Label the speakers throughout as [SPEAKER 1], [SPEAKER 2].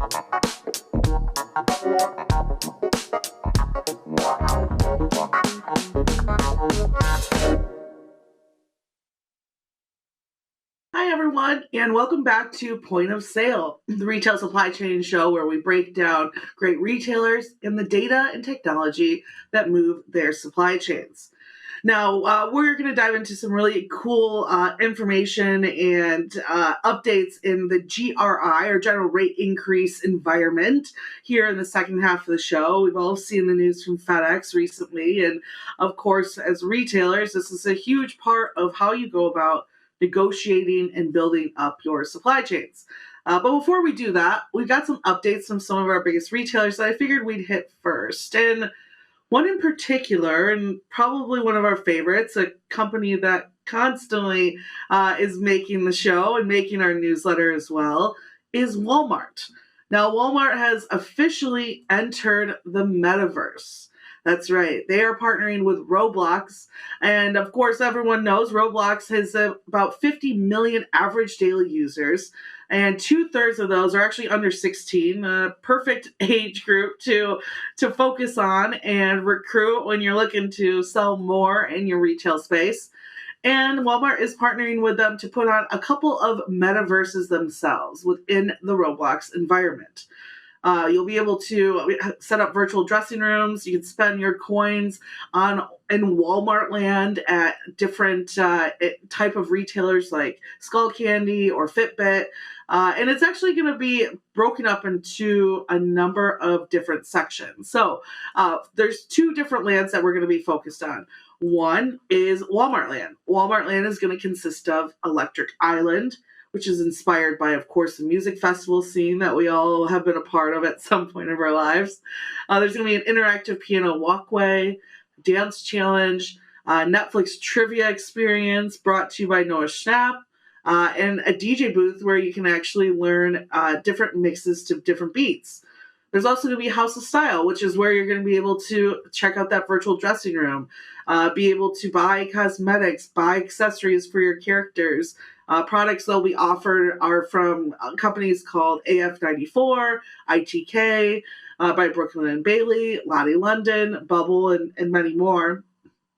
[SPEAKER 1] Hi, everyone, and welcome back to Point of Sale, the retail supply chain show where we break down great retailers and the data and technology that move their supply chains. Now, we're going to dive into some really cool information and updates in the GRI, or General Rate Increase environment, here in the second half of the show. We've all seen the news from FedEx recently, and of course, as retailers, this is a huge part of how you go about negotiating and building up your supply chains. But before we do that, we've got some updates from some of our biggest retailers that I figured we'd hit first. And one in particular, and probably one of our favorites, a company that constantly is making the show and making our newsletter as well, is Walmart. Now, Walmart has officially entered the Metaverse. That's right. They are partnering with Roblox. And of course, everyone knows Roblox has about 50 million average daily users. And 2/3 of those are actually under 16, a perfect age group to focus on and recruit when you're looking to sell more in your retail space. And Walmart is partnering with them to put on a couple of metaverses themselves within the Roblox environment. You'll be able to set up virtual dressing rooms. You can spend your coins in Walmart land at different type of retailers like Skull Candy or Fitbit. And it's actually going to be broken up into a number of different sections. So there's two different lands that we're going to be focused on. One is Walmart land. Walmart land is going to consist of Electric Island, which is inspired by, of course, the music festival scene that we all have been a part of at some point of our lives. There's going to be an interactive piano walkway, dance challenge, Netflix trivia experience brought to you by Noah Schnapp, and a DJ booth where you can actually learn different mixes to different beats. There's also going to be House of Style, which is where you're going to be able to check out that virtual dressing room, be able to buy cosmetics, buy accessories for your characters. Products that will be offered are from companies called AF94, ITK, by Brooklyn and Bailey, Lottie London, Bubble, and many more.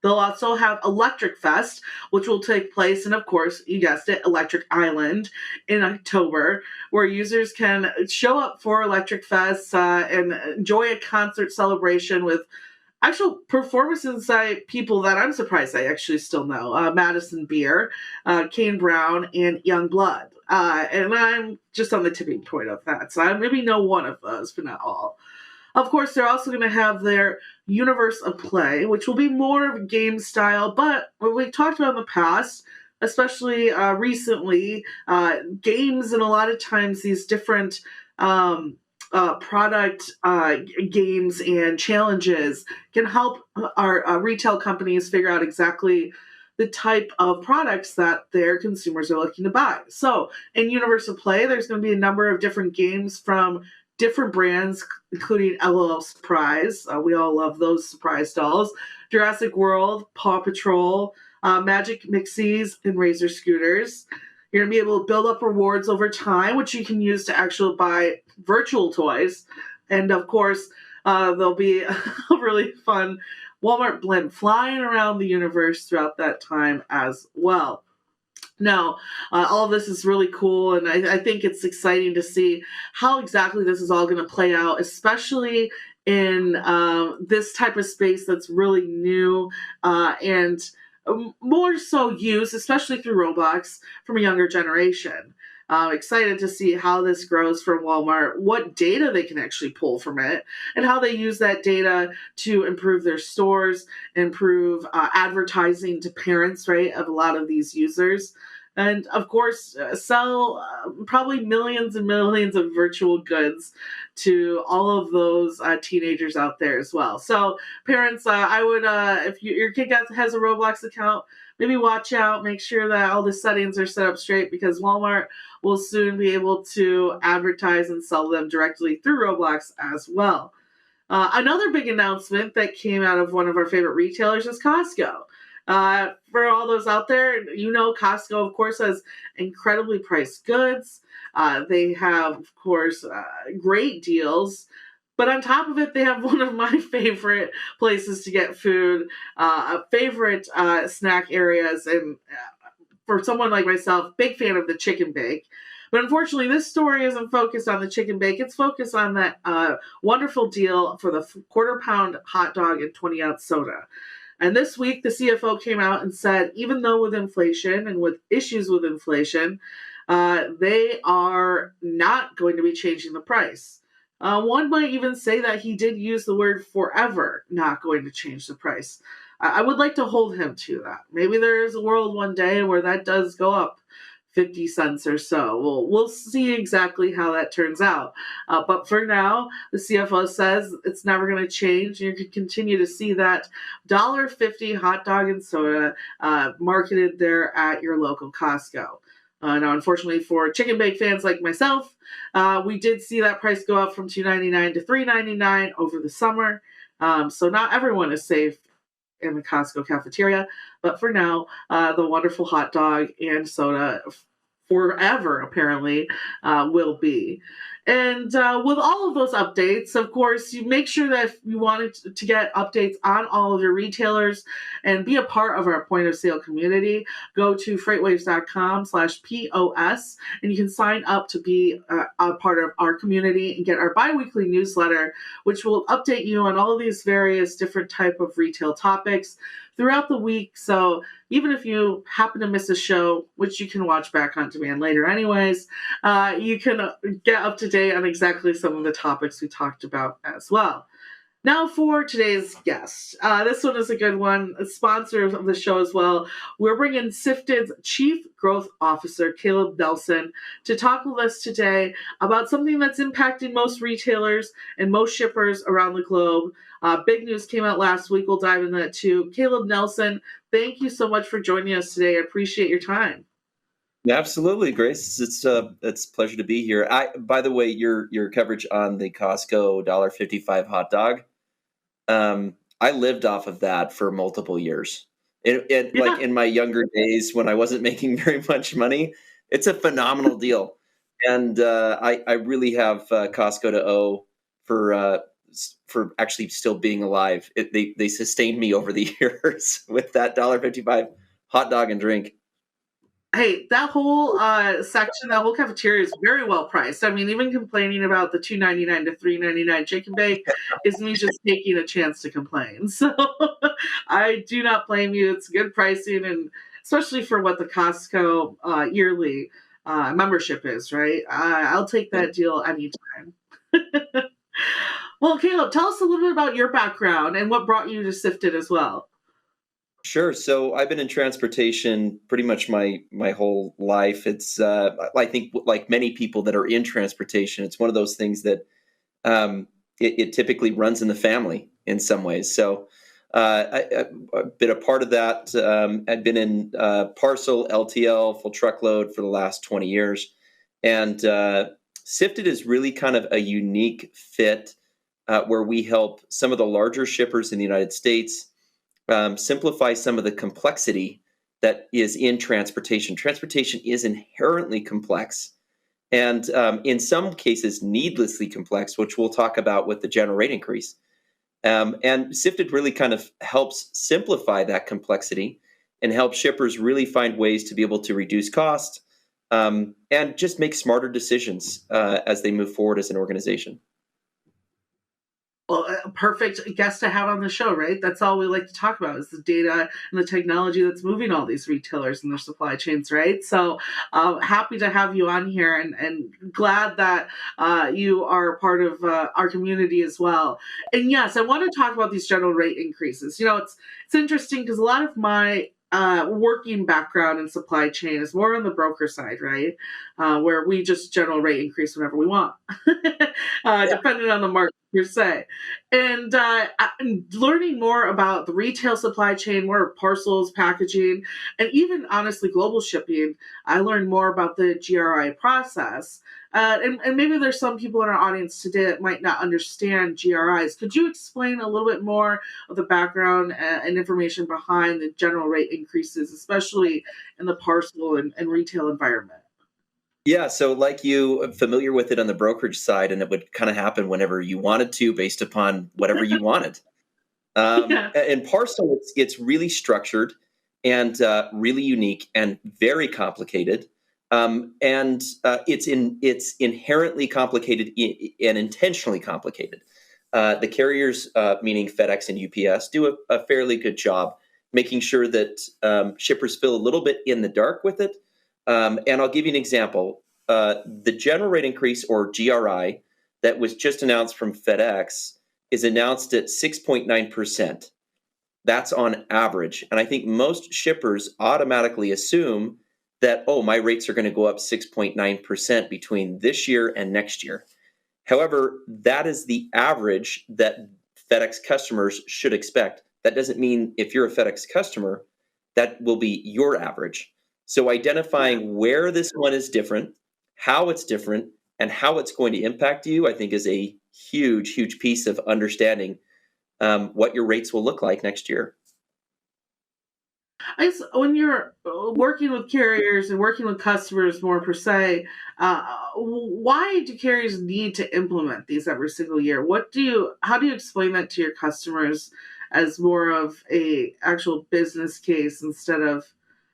[SPEAKER 1] They'll also have Electric Fest, which will take place, and of course, you guessed it, Electric Island in October, where users can show up for Electric Fest and enjoy a concert celebration with actual performances by people that I'm surprised I actually still know. Madison Beer, Kane Brown, and Young Blood. And I'm just on the tipping point of that. So I maybe know one of those, but not all. Of course, they're also going to have their Universe of Play, which will be more of a game style, but what we've talked about in the past, especially recently, games and a lot of times these different product games and challenges can help our retail companies figure out exactly the type of products that their consumers are looking to buy. So in Universal Play, there's going to be a number of different games from different brands, including LOL Surprise. We all love those surprise dolls. Jurassic World, Paw Patrol, Magic Mixies, and Razor Scooters. You're going to be able to build up rewards over time, which you can use to actually buy virtual toys. And of course, there'll be a really fun Walmart blend flying around the universe throughout that time as well. Now, all of this is really cool, and I think it's exciting to see how exactly this is all going to play out, especially in this type of space that's really new and more so used, especially through Roblox, from a younger generation. Excited to see how this grows for Walmart, what data they can actually pull from it, and how they use that data to improve their stores, improve advertising to parents, right, of a lot of these users. And of course, sell probably millions and millions of virtual goods to all of those teenagers out there as well. So parents, I would, if your kid has a Roblox account, maybe watch out, make sure that all the settings are set up straight, because Walmart will soon be able to advertise and sell them directly through Roblox as well. Another big announcement that came out of one of our favorite retailers is Costco. For all those out there, you know Costco, of course, has incredibly priced goods. They have, of course, great deals. But on top of it, they have one of my favorite places to get food, favorite snack areas, and for someone like myself, big fan of the chicken bake. But unfortunately, this story isn't focused on the chicken bake. It's focused on that wonderful deal for the quarter-pound hot dog and 20-ounce soda. And this week, the CFO came out and said, even though with inflation and with issues with inflation, they are not going to be changing the price. One might even say that he did use the word forever, not going to change the price. I would like to hold him to that. Maybe there is a world one day where that does go up 50 cents or so. We'll see exactly how that turns out. But for now, the CFO says it's never going to change. You can continue to see that $1.50 hot dog and soda marketed there at your local Costco. Now, unfortunately, for chicken bake fans like myself, we did see that price go up from $2.99 to $3.99 over the summer. So not everyone is safe in the Costco cafeteria, but for now, the wonderful hot dog and soda forever apparently will be. And with all of those updates, of course, you make sure that if you wanted to get updates on all of your retailers and be a part of our point of sale community, go to freightwaves.com/POS and you can sign up to be a part of our community and get our bi-weekly newsletter, which will update you on all of these various different type of retail topics throughout the week. So even if you happen to miss a show, which you can watch back on demand later anyways, you can get up to date on exactly some of the topics we talked about as well. Now for today's guest. This one is a good one, a sponsor of the show as well. We're bringing Sifted's Chief Growth Officer, Caleb Nelson, to talk with us today about something that's impacting most retailers and most shippers around the globe. Big news came out last week. We'll dive into that too. Caleb Nelson, thank you so much for joining us today. I appreciate your time.
[SPEAKER 2] Yeah, absolutely, Grace. It's a pleasure to be here. By the way, your coverage on the Costco $1.55 hot dog, I lived off of that for multiple years. Like in my younger days when I wasn't making very much money, it's a phenomenal deal, and I really have Costco to owe for actually still being alive. They sustained me over the years with that $1.55 hot dog and drink.
[SPEAKER 1] Hey, that whole section, that whole cafeteria is very well priced. I mean, even complaining about the $2.99 to $3.99 chicken bake is me just taking a chance to complain. So I do not blame you. It's good pricing, and especially for what the Costco yearly membership is, right? I'll take that deal anytime. Well, Caleb, tell us a little bit about your background and what brought you to Sifted as well.
[SPEAKER 2] Sure. So I've been in transportation pretty much my whole life. It's I think like many people that are in transportation, it's one of those things that it typically runs in the family in some ways. So I've been a part of that. I've been in parcel, LTL, full truckload for the last 20 years, and Sifted is really kind of a unique fit where we help some of the larger shippers in the United States simplify some of the complexity that is in transportation. Transportation is inherently complex and in some cases needlessly complex, which we'll talk about with the general rate increase. And Sifted really kind of helps simplify that complexity and help shippers really find ways to be able to reduce cost and just make smarter decisions as they move forward as an organization.
[SPEAKER 1] Well, a perfect guest to have on the show, right? That's all we like to talk about is the data and the technology that's moving all these retailers and their supply chains, right? So happy to have you on here and glad that you are part of our community as well. And yes, I want to talk about these general rate increases. You know, it's interesting because a lot of my working background in supply chain is more on the broker side, right? Where we just general rate increase whenever we want, depending on the market per se. And learning more about the retail supply chain, more of parcels, packaging, and even honestly global shipping, I learned more about the GRI process. And maybe there's some people in our audience today that might not understand GRIs. Could you explain a little bit more of the background and information behind the general rate increases, especially in the parcel and retail environment?
[SPEAKER 2] Yeah, so like you, familiar with it on the brokerage side, and it would kind of happen whenever you wanted to, based upon whatever you wanted.
[SPEAKER 1] Yeah.
[SPEAKER 2] And Parcel, it's really structured and really unique and very complicated. And it's inherently complicated and intentionally complicated. The carriers, meaning FedEx and UPS, do a fairly good job making sure that shippers feel a little bit in the dark with it. And I'll give you an example. The general rate increase, or GRI, that was just announced from FedEx is announced at 6.9%. That's on average. And I think most shippers automatically assume that, oh, my rates are going to go up 6.9% between this year and next year. However, that is the average that FedEx customers should expect. That doesn't mean if you're a FedEx customer, that will be your average. So
[SPEAKER 1] Yeah.
[SPEAKER 2] identifying where this one is different, how it's different, and how it's going to impact you, I think is a huge, huge piece of understanding what your rates will look like next year.
[SPEAKER 1] I guess when you're working with carriers and working with customers more per se, why do carriers need to implement these every single year? How do you explain that to your customers as more of a actual business case instead of,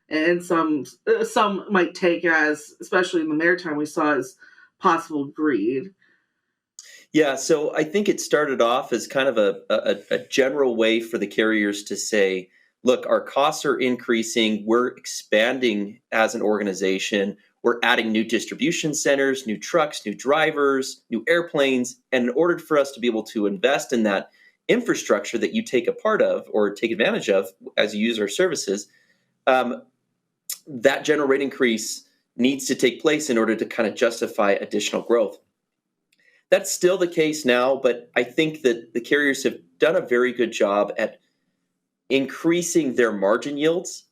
[SPEAKER 1] and some might take as, especially in the maritime, we saw as possible greed.
[SPEAKER 2] Yeah, so I think it started off as kind of a general way for the carriers to say, look, our costs are increasing. We're expanding as an organization. We're adding new distribution centers, new trucks, new drivers, new airplanes. And in order for us to be able to invest in that infrastructure that you take a part of or take advantage of as you use our services, um, that general rate increase needs to take place in order to kind of justify additional growth. That's still the case now, but I think that the carriers have done a very good job at increasing their margin yields.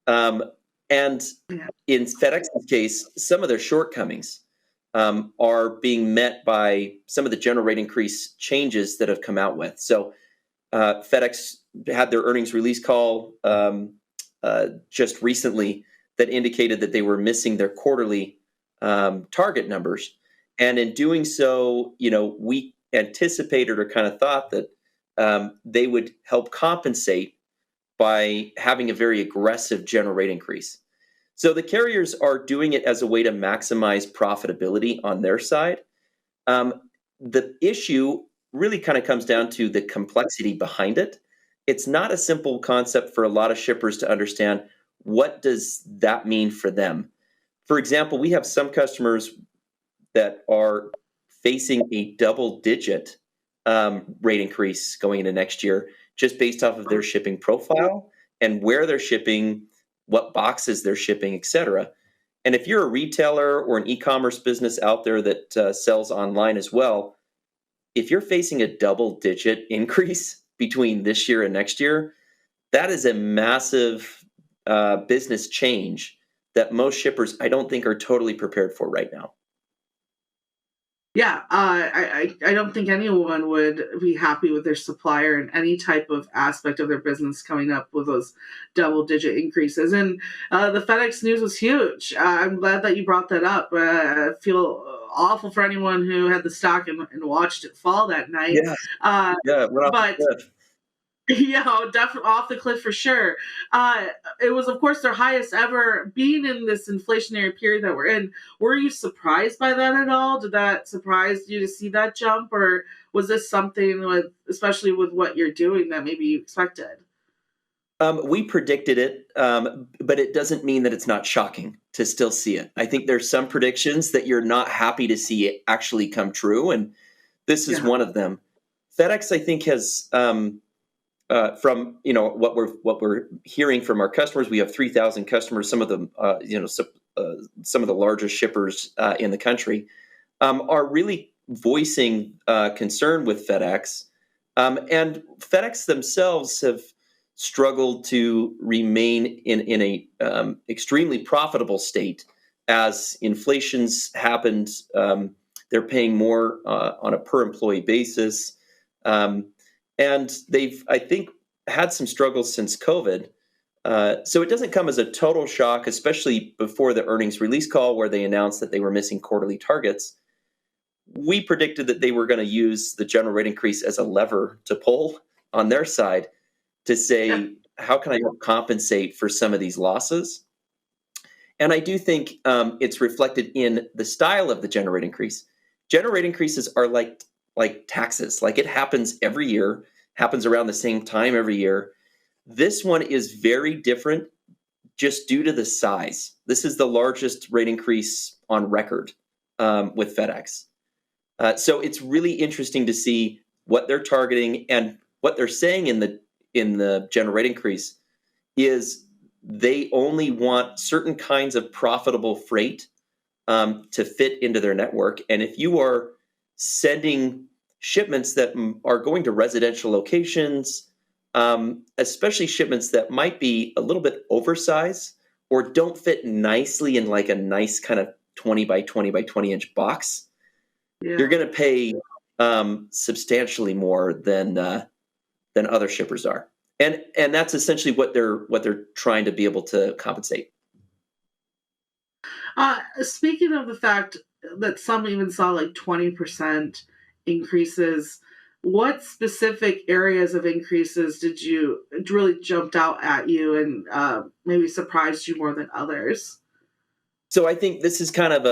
[SPEAKER 2] Um, and
[SPEAKER 1] Yeah.
[SPEAKER 2] in FedEx's case, some of their shortcomings are being met by some of the general rate increase changes that have come out with. So FedEx had their earnings release call just recently that indicated that they were missing their quarterly target numbers. And in doing so, we anticipated or kind of thought that they would help compensate by having a very aggressive general rate increase. So the carriers are doing it as a way to maximize profitability on their side. Um, the issue really kind of comes down to the complexity behind it. It's not a simple concept for a lot of shippers to understand. What does that mean for them? For example, we have some customers that are facing a double digit rate increase going into next year, just based off of their shipping profile and where they're shipping, what boxes they're shipping, et cetera. And if you're a retailer or an e-commerce business out there that sells online as well, if you're facing a double digit increase between this year and next year, that is a massive business change that most shippers, I don't think, are totally prepared for right now.
[SPEAKER 1] Yeah, I don't think anyone would be happy with their supplier in any type of aspect of their business coming up with those double digit increases. And the FedEx news was huge. I'm glad that you brought that up. I feel awful for anyone who had the stock and watched it fall that night.
[SPEAKER 2] Yeah,
[SPEAKER 1] Uh,
[SPEAKER 2] yeah, went off the
[SPEAKER 1] but
[SPEAKER 2] cliff.
[SPEAKER 1] Yeah, definitely off the cliff for sure. Uh, it was, of course, their highest ever. Being in this inflationary period that we're in, were you surprised by that at all? Did that surprise you to see that jump, or was this something with, especially with what you're doing, that maybe you expected?
[SPEAKER 2] We predicted it, but it doesn't mean that it's not shocking to still see it. I think there's some predictions that you're not happy to see it actually come true, and this is
[SPEAKER 1] Yeah.
[SPEAKER 2] one of them. FedEx, I think, has from what we're hearing from our customers. We have 3,000 customers. Some of them, some of the largest shippers in the country are really voicing concern with FedEx, and FedEx themselves have struggled to remain in a extremely profitable state as inflation's happened. They're paying more on a per employee basis, um, and they've, I think, had some struggles since COVID So it doesn't come as a total shock, especially before the earnings release call where they announced that they were missing quarterly targets. We predicted that they were going to use the general rate increase as a lever to pull on their side to say, how can I compensate for some of these losses? And I do think it's reflected in the style of the general rate increase. General rate increases are like taxes. Like, it happens every year, happens around the same time every year. This one is very different just due to the size. This is the largest rate increase on record with FedEx. So it's really interesting to see what they're targeting, and what they're saying in the general rate increase is they only want certain kinds of profitable freight to fit into their network. And if you are sending shipments that are going to residential locations, especially shipments that might be a little bit oversized or don't fit nicely in like a nice kind of 20 by 20 by 20 inch box, you're going to pay substantially more than other shippers are, and that's essentially what they're trying to be able to compensate.
[SPEAKER 1] Speaking of the fact that some even saw like 20% increases, what specific areas of increases did you really jumped out at you and maybe surprised you more than others?
[SPEAKER 2] So I think this is kind of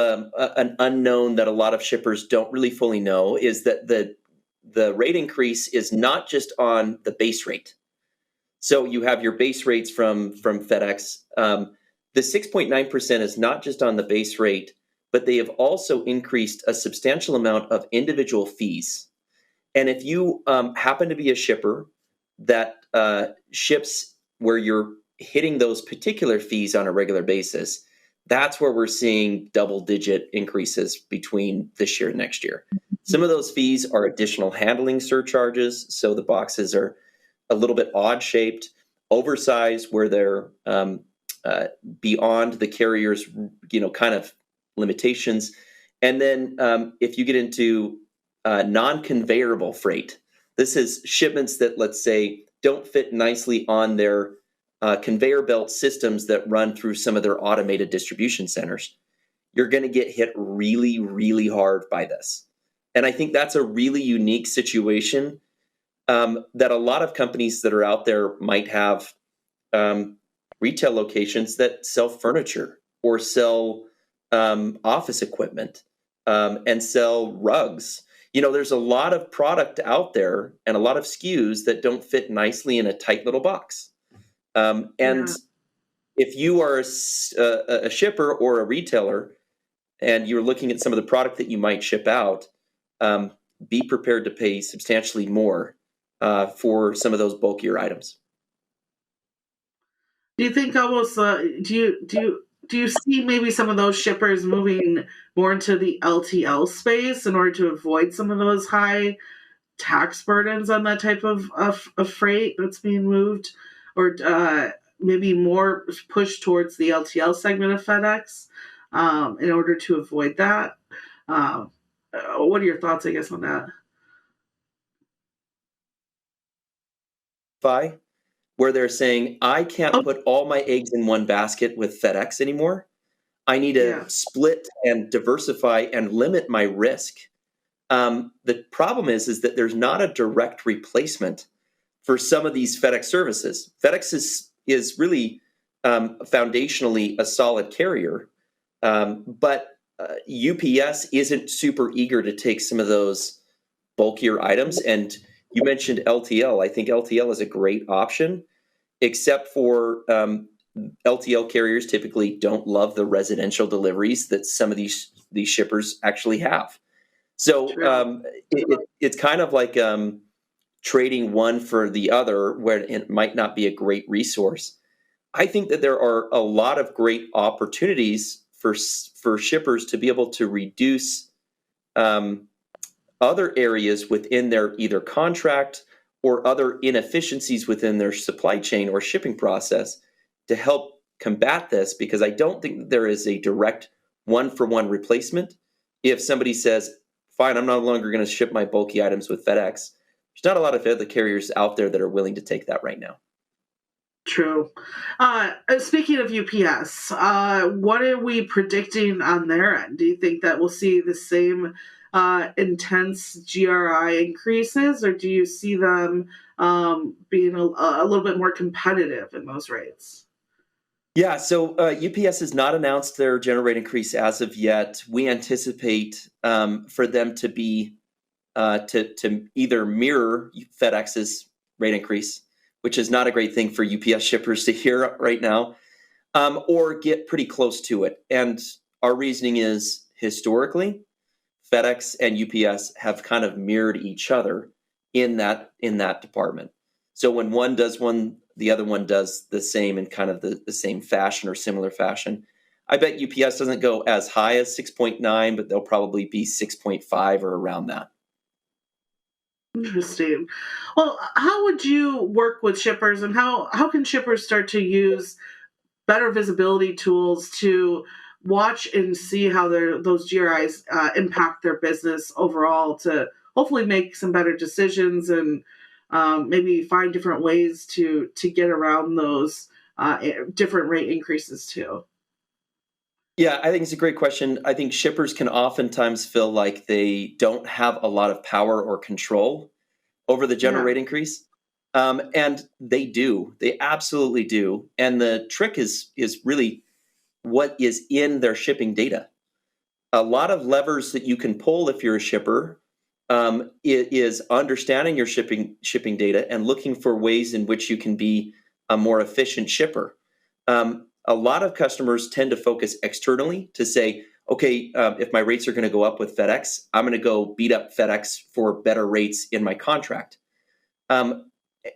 [SPEAKER 2] an unknown that a lot of shippers don't really fully know, is that the rate increase is not just on the base rate. So you have your base rates from FedEx. The 6.9% is not just on the base rate, but they have also increased a substantial amount of individual fees. And if you happen to be a shipper that ships where you're hitting those particular fees on a regular basis, that's where we're seeing double-digit increases between this year and next year. Some of those fees are additional handling surcharges, so the boxes are a little bit odd-shaped, oversized where they're beyond the carrier's, kind of limitations. And then if you get into non-conveyable freight, this is shipments that, let's say, don't fit nicely on their conveyor belt systems that run through some of their automated distribution centers. You're going to get hit really, really hard by this. And I think that's a really unique situation that a lot of companies that are out there might have retail locations that sell furniture or sell office equipment and sell rugs. There's a lot of product out there and a lot of SKUs that don't fit nicely in a tight little box. And if you are a shipper or a retailer and you're looking at some of the product that you might ship out, be prepared to pay substantially more for some of those bulkier items.
[SPEAKER 1] Do you think almost do you see maybe some of those shippers moving more into the LTL space in order to avoid some of those high tax burdens on that type of freight that's being moved, or maybe more push towards the LTL segment of FedEx in order to avoid that? What are your thoughts, I guess, on that?
[SPEAKER 2] Where they're saying, I can't put all my eggs in one basket with FedEx anymore. I need to split and diversify and limit my risk. The problem is that there's not a direct replacement for some of these FedEx services. FedEx is really foundationally a solid carrier, but UPS isn't super eager to take some of those bulkier items. And you mentioned LTL. I think LTL is a great option, except for LTL carriers typically don't love the residential deliveries that some of these shippers actually have. So it's kind of like trading one for the other, where it might not be a great resource. I think that there are a lot of great opportunities for shippers to be able to reduce other areas within their either contract or other inefficiencies within their supply chain or shipping process to help combat this, because I don't think that there is a direct one-for-one replacement. If somebody says, fine, I'm no longer going to ship my bulky items with FedEx, there's not a lot of other carriers out there that are willing to take that right now.
[SPEAKER 1] True. Speaking of UPS, what are we predicting on their end? Do you think that we'll see the same intense GRI increases, or do you see them being a little bit more competitive in those rates?
[SPEAKER 2] Yeah, so UPS has not announced their general rate increase as of yet. We anticipate for them to be to either mirror FedEx's rate increase, which is not a great thing for UPS shippers to hear right now, or get pretty close to it. And our reasoning is historically, FedEx and UPS have kind of mirrored each other in that department. So when one does one, the other one does the same in kind of the same fashion or similar fashion. I bet UPS doesn't go as high as 6.9, but they'll probably be 6.5 or around that.
[SPEAKER 1] Interesting. Well, how would you work with shippers, and how can shippers start to use better visibility tools to watch and see how those GRIs impact their business overall to hopefully make some better decisions and maybe find different ways to get around those different rate increases too?
[SPEAKER 2] Yeah, I think it's a great question. I think shippers can oftentimes feel like they don't have a lot of power or control over the general
[SPEAKER 1] Yeah.
[SPEAKER 2] rate increase. And they do. They absolutely do. And the trick is really what is in their shipping data. A lot of levers that you can pull if you're a shipper is understanding your shipping data and looking for ways in which you can be a more efficient shipper. A lot of customers tend to focus externally to say, okay, if my rates are going to go up with FedEx, I'm going to go beat up FedEx for better rates in my contract. Um,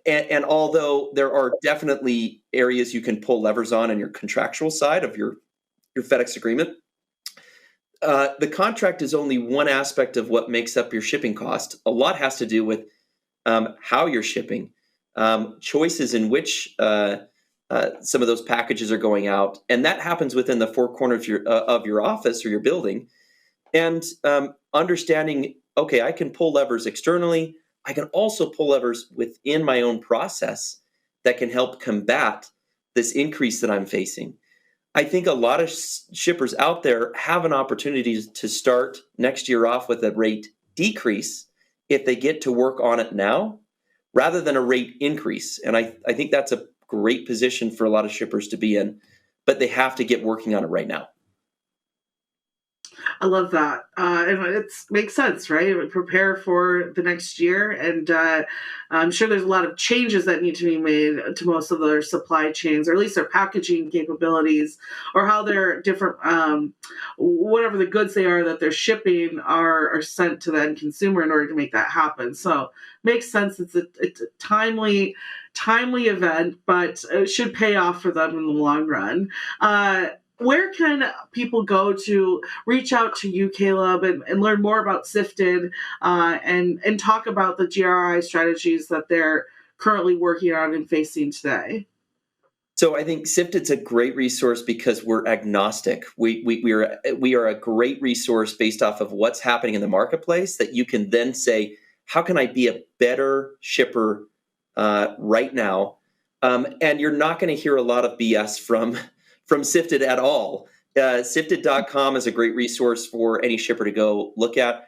[SPEAKER 2] and although there are definitely areas you can pull levers on in your contractual side of your FedEx agreement, the contract is only one aspect of what makes up your shipping cost. A lot has to do with how you're shipping, choices in which some of those packages are going out, and that happens within the four corners of your office or your building. And understanding, okay, I can pull levers externally. I can also pull levers within my own process that can help combat this increase that I'm facing. I think a lot of shippers out there have an opportunity to start next year off with a rate decrease if they get to work on it now rather than a rate increase. And I think that's a great position for a lot of shippers to be in, but they have to get working on it right now.
[SPEAKER 1] I love that. And it makes sense, right? Prepare for the next year. And I'm sure there's a lot of changes that need to be made to most of their supply chains, or at least their packaging capabilities, or how their different, whatever the goods they are that they're shipping are sent to the end consumer in order to make that happen. So makes sense. It's a timely event, but it should pay off for them in the long run. Where can people go to reach out to you, Caleb, and learn more about Sifted and talk about the GRI strategies that they're currently working on and facing today?
[SPEAKER 2] So I think Sifted's a great resource because we're agnostic. We are a great resource based off of what's happening in the marketplace that you can then say, how can I be a better shipper right now? And you're not going to hear a lot of BS from Sifted at all. Sifted.com is a great resource for any shipper to go look at.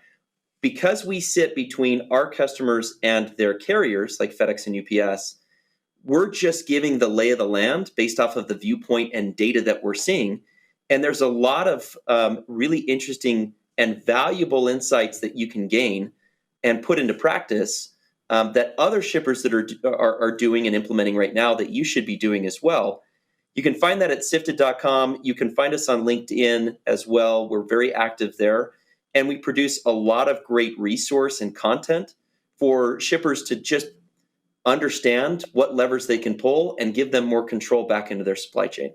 [SPEAKER 2] Because we sit between our customers and their carriers like FedEx and UPS, we're just giving the lay of the land based off of the viewpoint and data that we're seeing. And there's a lot of really interesting and valuable insights that you can gain and put into practice that other shippers that are doing and implementing right now that you should be doing as well. You can find that at sifted.com. You can find us on LinkedIn as well. We're very active there. And we produce a lot of great resource and content for shippers to just understand what levers they can pull and give them more control back into their supply chain.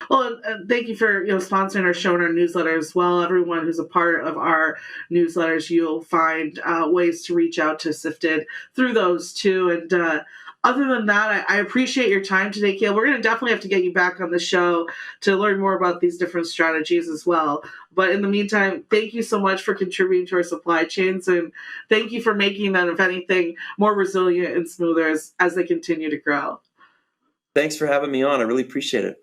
[SPEAKER 1] Well, thank you for sponsoring our show and our newsletter as well. Everyone who's a part of our newsletters, you'll find ways to reach out to Sifted through those too. And Other than that, I appreciate your time today, Kale. We're going to definitely have to get you back on the show to learn more about these different strategies as well. But in the meantime, thank you so much for contributing to our supply chains, and thank you for making them, if anything, more resilient and smoother as they continue to grow.
[SPEAKER 2] Thanks for having me on. I really appreciate it.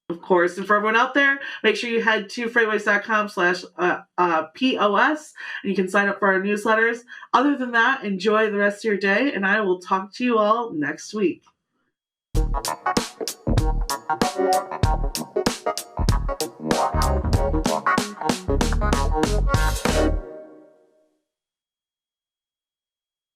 [SPEAKER 1] Of course. And for everyone out there, make sure you head to freightways.com/POS and you can sign up for our newsletters. Other than that, enjoy the rest of your day, and I will talk to you all next week.